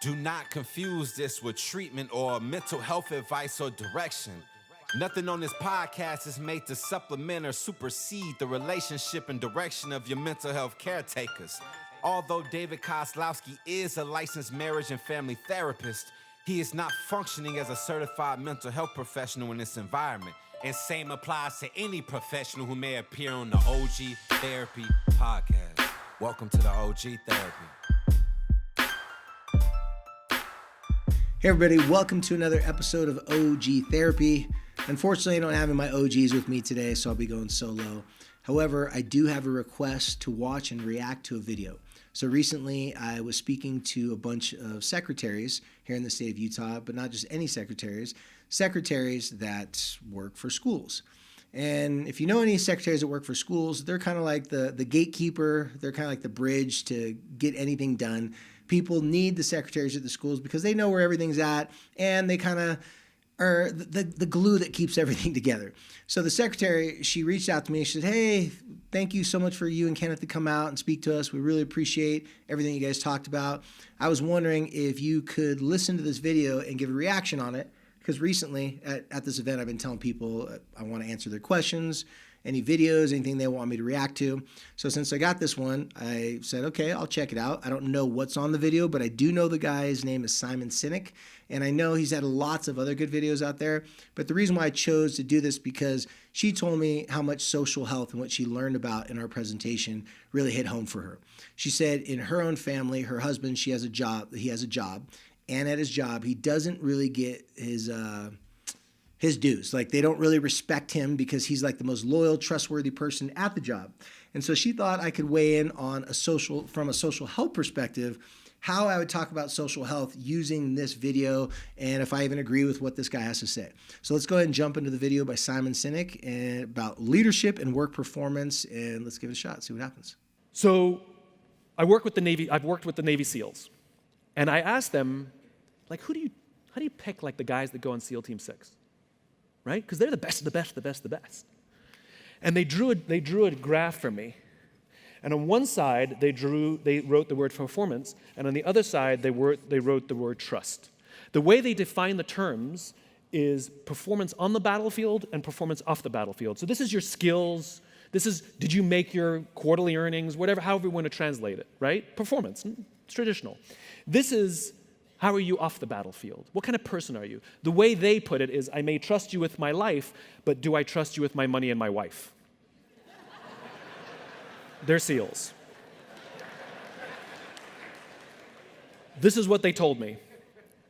Do not confuse this with treatment or mental health advice or direction. Nothing on this podcast is made to supplement or supersede the relationship and direction of your mental health caretakers. Although David Kozlowski is a licensed marriage and family therapist, he is not functioning as a certified mental health professional in this environment. And same applies to any professional who may appear on the OG Therapy podcast. Welcome to the OG Therapy. Hey everybody, welcome to another episode of OG Therapy. Unfortunately, I don't have my OGs with me today, so I'll be going solo. However, I do have a request to watch and react to a video. So recently, I was speaking to a bunch of secretaries here in the state of Utah, but not just any secretaries that work for schools. And if you know any secretaries that work for schools, they're kind of like the gatekeeper. They're kind of like the bridge to get anything done. People need the secretaries at the schools because they know where everything's at, and they kind of are the glue that keeps everything together. So the secretary, she reached out to me. She said, hey, thank you so much for you and Kenneth to come out and speak to us. We really appreciate everything you guys talked about. I was wondering if you could listen to this video and give a reaction on it, because recently at this event, I've been telling people I want to answer their questions, any videos, anything they want me to react to. So since I got this one, I said, okay, I'll check it out. I don't know what's on the video, but I do know the guy's name is Simon Sinek, and I know he's had lots of other good videos out there. But the reason why I chose to do this because she told me how much social health and what she learned about in our presentation really hit home for her. She said in her own family, her husband, he has a job, and at his job, he doesn't really get his dues. Like, they don't really respect him because he's like the most loyal, trustworthy person at the job. And so she thought I could weigh in on from a social health perspective, how I would talk about social health using this video, and if I even agree with what this guy has to say. So let's go ahead and jump into the video by Simon Sinek and about leadership and work performance, and let's give it a shot, see what happens. So I've worked with the Navy SEALs, and I asked them, like, how do you pick like the guys that go on SEAL Team 6? Right? Because they're the best, the best, the best, the best. And they drew a graph for me. And on one side, they wrote the word performance, and on the other side, they wrote the word trust. The way they define the terms is performance on the battlefield and performance off the battlefield. So this is your skills. This is, did you make your quarterly earnings, however you want to translate it, right? Performance, it's traditional. This is, how are you off the battlefield? What kind of person are you? The way they put it is, I may trust you with my life, but do I trust you with my money and my wife? They're SEALs. This is what they told me.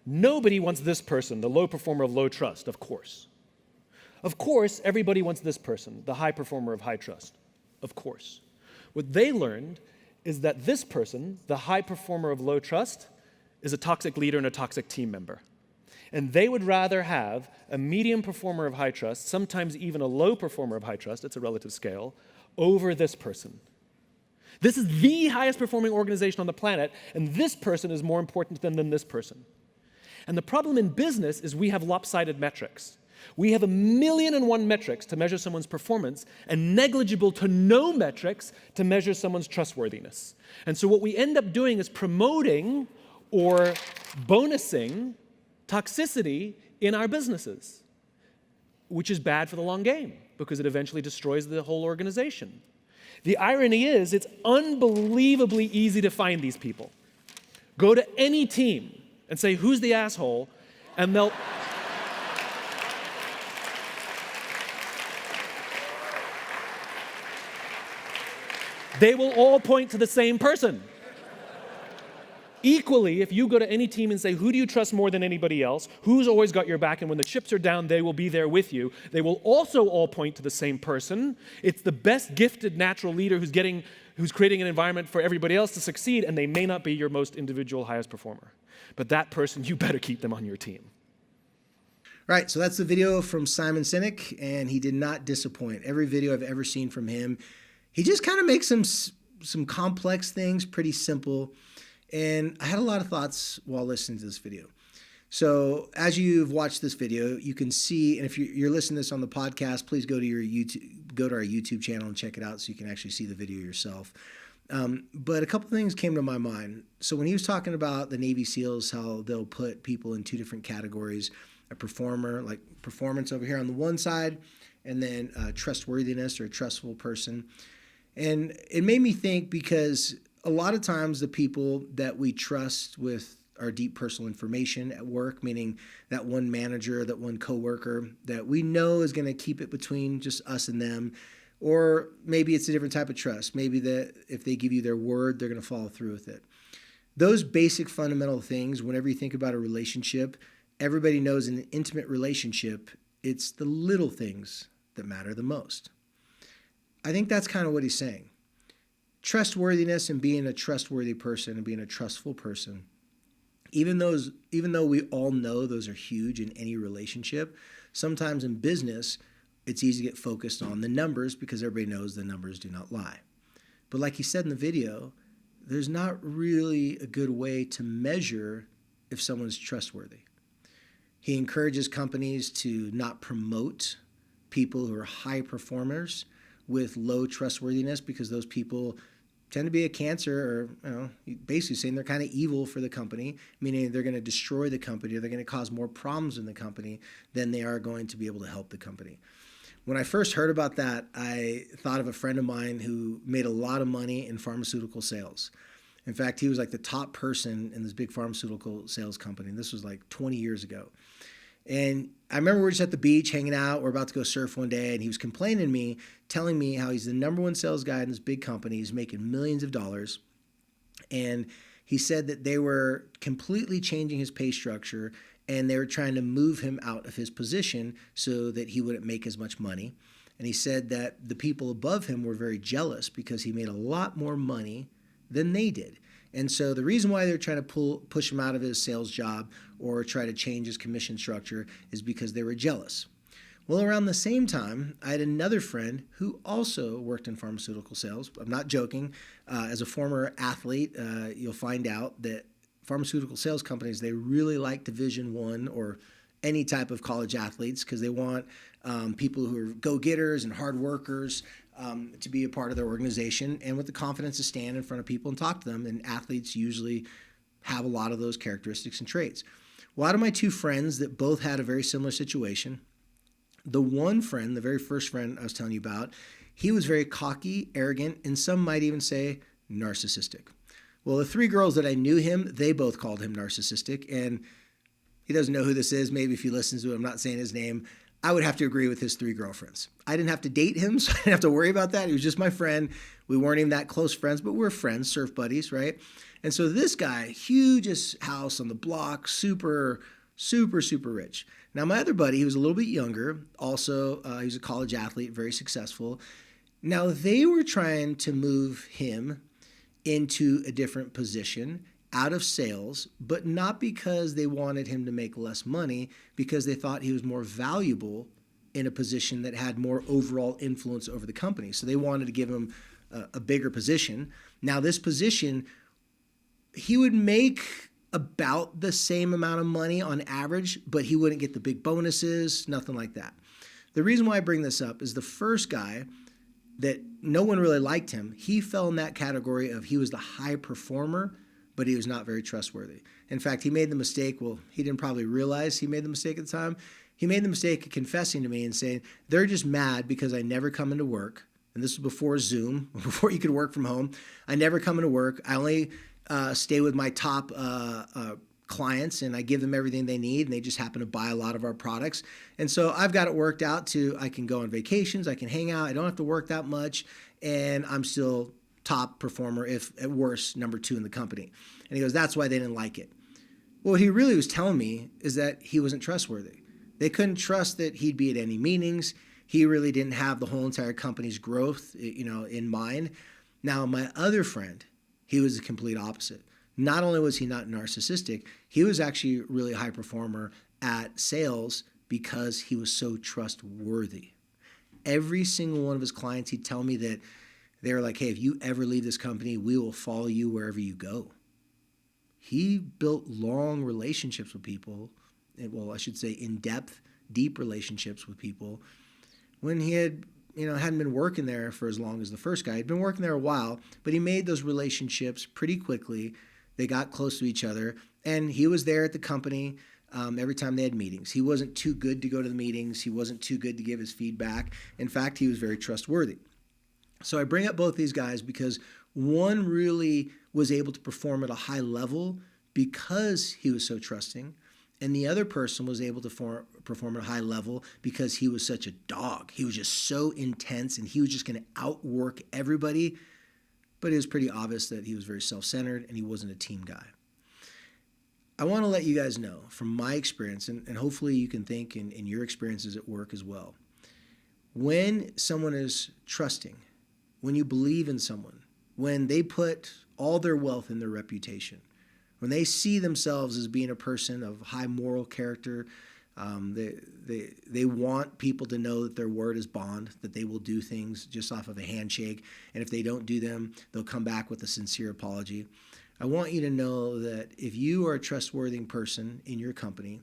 Nobody wants this person, the low performer of low trust, of course. Of course, everybody wants this person, the high performer of high trust, of course. What they learned is that this person, the high performer of low trust, is a toxic leader and a toxic team member. And they would rather have a medium performer of high trust, sometimes even a low performer of high trust, it's a relative scale, over this person. This is the highest performing organization on the planet, and this person is more important than this person. And the problem in business is we have lopsided metrics. We have 1,000,001 metrics to measure someone's performance and negligible to no metrics to measure someone's trustworthiness. And so what we end up doing is promoting or bonusing toxicity in our businesses, which is bad for the long game because it eventually destroys the whole organization. The irony is it's unbelievably easy to find these people. Go to any team and say, who's the asshole? And they will all point to the same person. Equally, if you go to any team and say, who do you trust more than anybody else? Who's always got your back? And when the chips are down, they will be there with you. They will also all point to the same person. It's the best gifted natural leader who's creating an environment for everybody else to succeed, and they may not be your most individual highest performer. But that person, you better keep them on your team. Right, so that's the video from Simon Sinek, and he did not disappoint. Every video I've ever seen from him, he just kind of makes some complex things pretty simple. And I had a lot of thoughts while listening to this video. So as you've watched this video, you can see, and if you're listening to this on the podcast, please go to our YouTube channel and check it out so you can actually see the video yourself. But a couple things came to my mind. So when he was talking about the Navy SEALs, how they'll put people in two different categories, a performer, like performance over here on the one side, and then trustworthiness or a trustful person. And it made me think because a lot of times the people that we trust with our deep personal information at work, meaning that one manager, that one coworker that we know is going to keep it between just us and them, or maybe it's a different type of trust. Maybe that if they give you their word, they're going to follow through with it. Those basic fundamental things, whenever you think about a relationship, everybody knows in an intimate relationship, it's the little things that matter the most. I think that's kind of what he's saying. Trustworthiness and being a trustworthy person and being a trustful person, even though we all know those are huge in any relationship, sometimes in business, it's easy to get focused on the numbers because everybody knows the numbers do not lie. But like he said in the video, there's not really a good way to measure if someone's trustworthy. He encourages companies to not promote people who are high performers with low trustworthiness because those people tend to be a cancer, or basically saying they're kind of evil for the company, meaning they're going to destroy the company or they're going to cause more problems in the company than they are going to be able to help the company. When I first heard about that, I thought of a friend of mine who made a lot of money in pharmaceutical sales. In fact, he was like the top person in this big pharmaceutical sales company. And this was like 20 years ago. And I remember we were just at the beach hanging out. We're about to go surf one day. And he was complaining to me, telling me how he's the number one sales guy in this big company. He's making millions of dollars. And he said that they were completely changing his pay structure and they were trying to move him out of his position so that he wouldn't make as much money. And he said that the people above him were very jealous because he made a lot more money than they did. And so the reason why they're trying to push him out of his sales job or try to change his commission structure is because they were jealous. Well, around the same time, I had another friend who also worked in pharmaceutical sales. I'm not joking. As a former athlete, you'll find out that pharmaceutical sales companies, they really like Division I or any type of college athletes because they want people who are go-getters and hard workers to be a part of their organization and with the confidence to stand in front of people and talk to them. And athletes usually have a lot of those characteristics and traits. Well, out of my two friends that both had a very similar situation, the one friend, the very first friend I was telling you about, he was very cocky, arrogant, and some might even say narcissistic. Well, the three girls that I knew him, they both called him narcissistic. And he doesn't know who this is. Maybe if he listens to it, I'm not saying his name. I would have to agree with his three girlfriends. I didn't have to date him, so I didn't have to worry about that. He was just my friend. We weren't even that close friends, but we're friends, surf buddies, right? And so this guy, hugest house on the block, super, super, super rich. Now, my other buddy, he was a little bit younger. Also, he was a college athlete, very successful. Now, they were trying to move him into a different position out of sales, but not because they wanted him to make less money, because they thought he was more valuable in a position that had more overall influence over the company. So they wanted to give him a bigger position. Now, this position, he would make about the same amount of money on average, but he wouldn't get the big bonuses, nothing like that. The reason why I bring this up is the first guy that no one really liked him, he fell in that category of he was the high performer, but he was not very trustworthy. In fact, he made the mistake, well, he didn't probably realize he made the mistake at the time. He made the mistake of confessing to me and saying, they're just mad because I never come into work. And this was before Zoom, before you could work from home. I never come into work. I only stay with my top clients and I give them everything they need and they just happen to buy a lot of our products. And so I've got it worked out to I can go on vacations, I can hang out, I don't have to work that much, and I'm still top performer, if at worst, number 2 in the company. And he goes, that's why they didn't like it. Well, what he really was telling me is that he wasn't trustworthy. They couldn't trust that he'd be at any meetings. He really didn't have the whole entire company's growth, in mind. Now, my other friend, he was the complete opposite. Not only was he not narcissistic, he was actually a really high performer at sales because he was so trustworthy. Every single one of his clients, he'd tell me that they were like, hey, if you ever leave this company, we will follow you wherever you go. He built long relationships with people, well, I should say in-depth, deep relationships with people when he had hadn't been working there for as long as the first guy. He'd been working there a while, but he made those relationships pretty quickly. They got close to each other, and he was there at the company every time they had meetings. He wasn't too good to go to the meetings. He wasn't too good to give his feedback. In fact, he was very trustworthy. So I bring up both these guys because one really was able to perform at a high level because he was so trusting, and the other person was able to perform at a high level because he was such a dog. He was just so intense, and he was just going to outwork everybody, but it was pretty obvious that he was very self-centered and he wasn't a team guy. I want to let you guys know from my experience, and hopefully you can think in your experiences at work as well. When someone is trusting, when you believe in someone, when they put all their wealth in their reputation, when they see themselves as being a person of high moral character, they want people to know that their word is bond, that they will do things just off of a handshake, and if they don't do them, they'll come back with a sincere apology. I want you to know that if you are a trustworthy person in your company,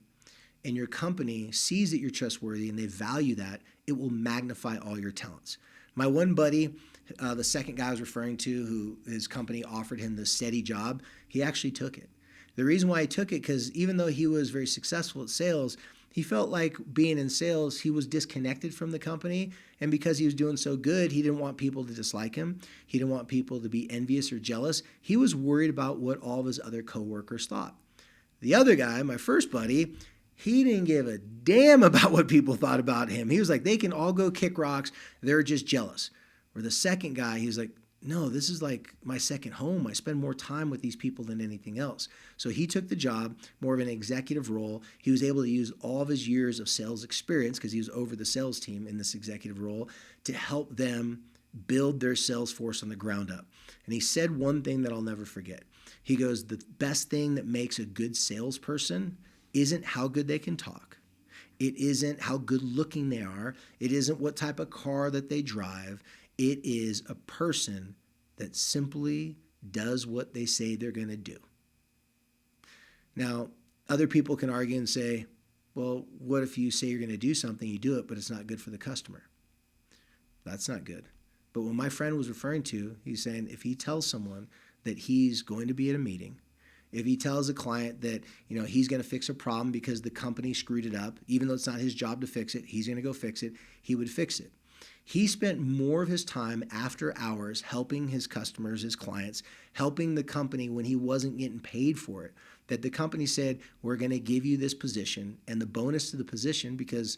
and your company sees that you're trustworthy and they value that, it will magnify all your talents. My one buddy, the second guy I was referring to, who his company offered him the steady job, he actually took it. The reason why he took it, because even though he was very successful at sales, he felt like being in sales, he was disconnected from the company. And because he was doing so good, he didn't want people to dislike him. He didn't want people to be envious or jealous. He was worried about what all of his other coworkers thought. The other guy, my first buddy, he didn't give a damn about what people thought about him. He was like, they can all go kick rocks. They're just jealous. Or the second guy, he was like, no, this is like my second home. I spend more time with these people than anything else. So he took the job, more of an executive role. He was able to use all of his years of sales experience, because he was over the sales team in this executive role, to help them build their sales force on the ground up. And he said one thing that I'll never forget. He goes, the best thing that makes a good salesperson isn't how good they can talk. It isn't how good looking they are. It isn't what type of car that they drive. It is a person that simply does what they say they're going to do. Now, other people can argue and say, well, what if you say you're going to do something, you do it, but it's not good for the customer? That's not good. But what my friend was referring to, he's saying if he tells someone that he's going to be at a meeting, if he tells a client that he's going to fix a problem because the company screwed it up, even though it's not his job to fix it, he's going to go fix it, he would fix it. He spent more of his time after hours helping his customers, his clients, helping the company when he wasn't getting paid for it. That the company said, we're going to give you this position, and the bonus to the position, because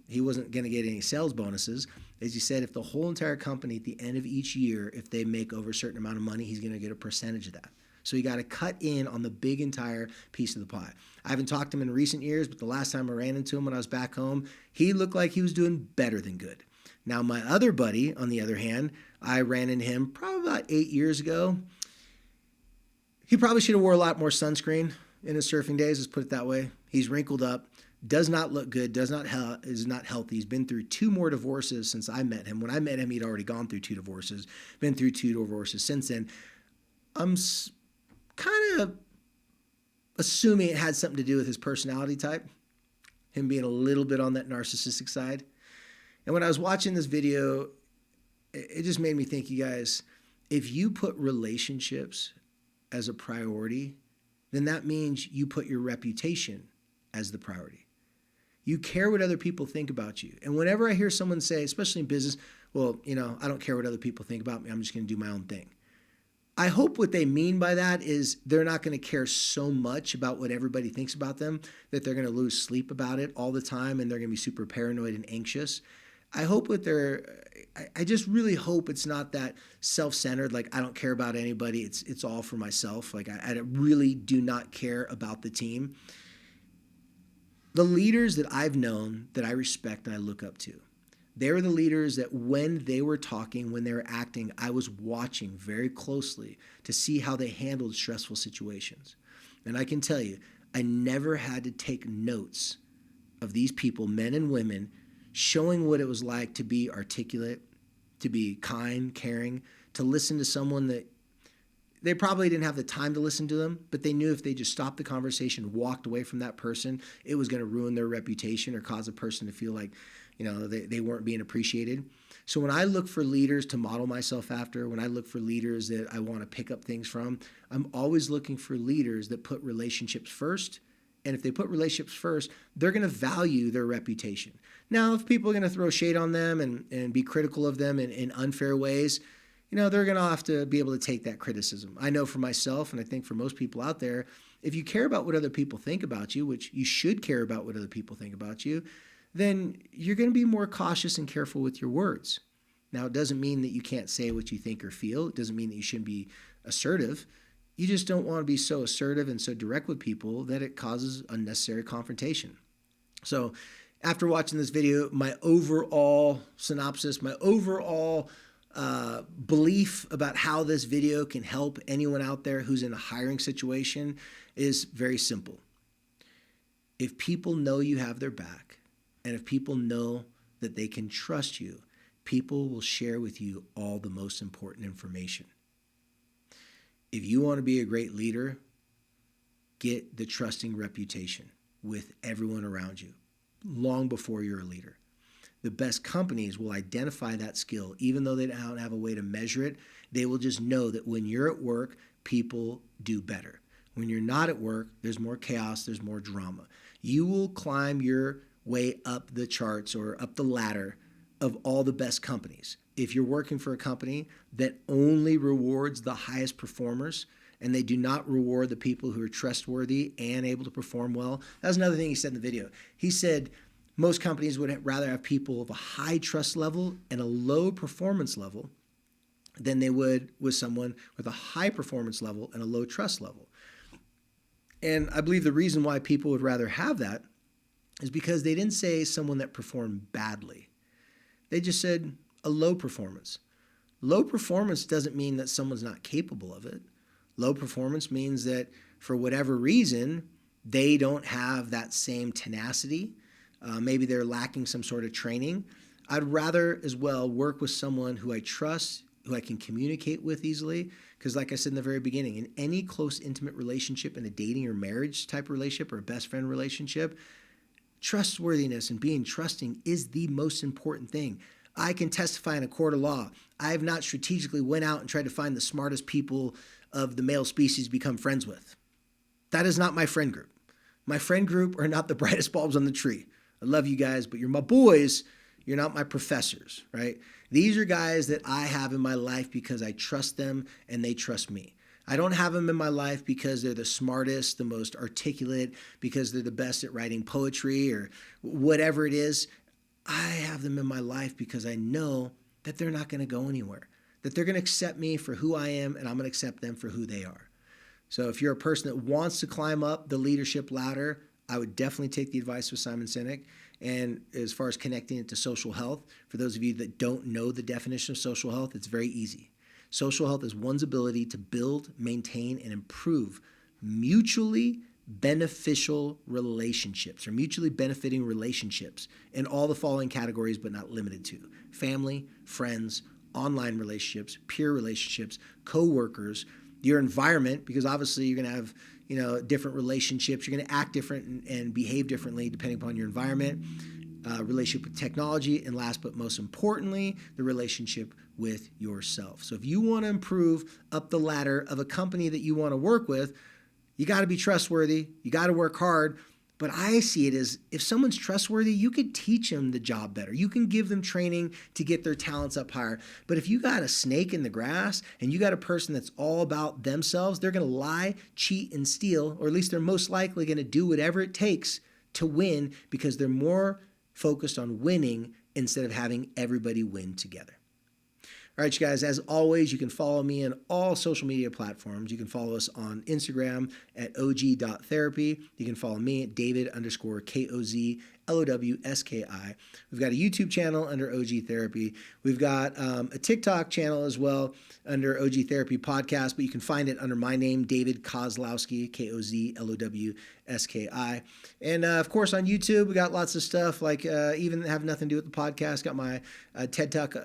he wasn't going to get any sales bonuses, as he said, if the whole entire company at the end of each year, if they make over a certain amount of money, he's going to get a percentage of that. So you got to cut in on the big entire piece of the pie. I haven't talked to him in recent years, but the last time I ran into him when I was back home, he looked like he was doing better than good. Now, my other buddy, on the other hand, I ran into him probably about 8 years ago. He probably should have wore a lot more sunscreen in his surfing days, let's put it that way. He's wrinkled up, does not look good, is not healthy. He's been through 2 more divorces since I met him. When I met him, he'd already gone through 2 divorces, been through 2 divorces since then. I'm kind of assuming it had something to do with his personality type, him being a little bit on that narcissistic side. And when I was watching this video, it just made me think, you guys, if you put relationships as a priority, then that means you put your reputation as the priority. You care what other people think about you. And whenever I hear someone say, especially in business, well, I don't care what other people think about me, I'm just going to do my own thing. I hope what they mean by that is they're not going to care so much about what everybody thinks about them that they're going to lose sleep about it all the time and they're going to be super paranoid and anxious. I just really hope it's not that self-centered, like I don't care about anybody, it's all for myself. Like I really do not care about the team. The leaders that I've known that I respect and I look up to, they were the leaders that when they were talking, when they were acting, I was watching very closely to see how they handled stressful situations. And I can tell you, I never had to take notes of these people, men and women, showing what it was like to be articulate, to be kind, caring, to listen to someone that they probably didn't have the time to listen to them, but they knew if they just stopped the conversation, walked away from that person, it was going to ruin their reputation or cause a person to feel like they weren't being appreciated. So when I look for leaders to model myself after, when I look for leaders that I want to pick up things from, I'm always looking for leaders that put relationships first. And if they put relationships first, they're going to value their reputation. Now, if people are going to throw shade on them and be critical of them in unfair ways, they're going to have to be able to take that criticism. I know for myself, and I think for most people out there, if you care about what other people think about you, which you should care about what other people think about you, then you're going to be more cautious and careful with your words. Now, it doesn't mean that you can't say what you think or feel. It doesn't mean that you shouldn't be assertive. You just don't want to be so assertive and so direct with people that it causes unnecessary confrontation. So after watching this video, my overall synopsis, my overall belief about how this video can help anyone out there who's in a hiring situation is very simple. If people know you have their back, and if people know that they can trust you, people will share with you all the most important information. If you want to be a great leader, get the trusting reputation with everyone around you long before you're a leader. The best companies will identify that skill. Even though they don't have a way to measure it, they will just know that when you're at work, people do better. When you're not at work, there's more chaos, there's more drama. You will climb your way up the charts or up the ladder of all the best companies. If you're working for a company that only rewards the highest performers and they do not reward the people who are trustworthy and able to perform well, that's another thing he said in the video. He said most companies would rather have people of a high trust level and a low performance level than they would with someone with a high performance level and a low trust level. And I believe the reason why people would rather have that is because they didn't say someone that performed badly. They just said a low performance. Low performance doesn't mean that someone's not capable of it. Low performance means that for whatever reason, they don't have that same tenacity. Maybe they're lacking some sort of training. I'd rather as well work with someone who I trust, who I can communicate with easily. Because like I said in the very beginning, in any close, intimate relationship, in a dating or marriage type relationship or a best friend relationship, trustworthiness and being trusting is the most important thing. I can testify in a court of law. I have not strategically went out and tried to find the smartest people of the male species to become friends with. That is not my friend group. My friend group are not the brightest bulbs on the tree. I love you guys, but you're my boys. You're not my professors, right? These are guys that I have in my life because I trust them and they trust me. I don't have them in my life because they're the smartest, the most articulate, because they're the best at writing poetry or whatever it is. I have them in my life because I know that they're not going to go anywhere, that they're going to accept me for who I am and I'm going to accept them for who they are. So if you're a person that wants to climb up the leadership ladder, I would definitely take the advice of Simon Sinek. And as far as connecting it to social health, for those of you that don't know the definition of social health, it's very easy. Social health is one's ability to build, maintain, and improve mutually beneficial relationships or mutually benefiting relationships in all the following categories, but not limited to: family, friends, online relationships, peer relationships, co-workers, your environment, because obviously you're going to have different relationships. You're going to act different and behave differently depending upon your environment, relationship with technology, and last but most importantly, the relationship with yourself. So if you want to improve up the ladder of a company that you want to work with, you got to be trustworthy. You got to work hard. But I see it as if someone's trustworthy, you could teach them the job better. You can give them training to get their talents up higher. But if you got a snake in the grass and you got a person that's all about themselves, they're going to lie, cheat, and steal, or at least they're most likely going to do whatever it takes to win because they're more focused on winning instead of having everybody win together. All right, you guys, as always, you can follow me on all social media platforms. You can follow us on Instagram at og.therapy. You can follow me at David_KOZLOWSKI. We've got a YouTube channel under OG Therapy. We've got a TikTok channel as well under OG Therapy Podcast, but you can find it under my name, David Kozlowski, KOZLOWSKI. And of course, on YouTube, we got lots of stuff like even have nothing to do with the podcast. Got my TED Talk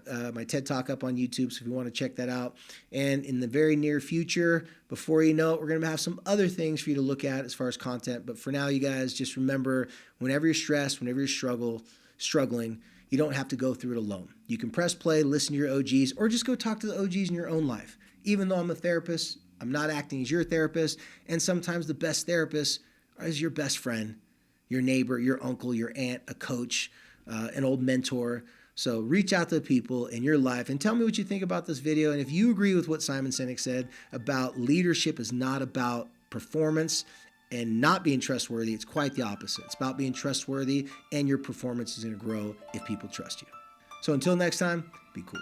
up on YouTube, so if you want to check that out. And in the very near future, before you know it, we're going to have some other things for you to look at as far as content. But for now, you guys, just remember, whenever you're stressed, whenever you're struggling, you don't have to go through it alone. You can press play, listen to your OGs, or just go talk to the OGs in your own life. Even though I'm a therapist, I'm not acting as your therapist, and sometimes the best therapist is your best friend, your neighbor, your uncle, your aunt, a coach, an old mentor. So reach out to the people in your life and tell me what you think about this video. And if you agree with what Simon Sinek said about leadership is not about performance and not being trustworthy, it's quite the opposite. It's about being trustworthy, and your performance is going to grow if people trust you. So until next time, be cool.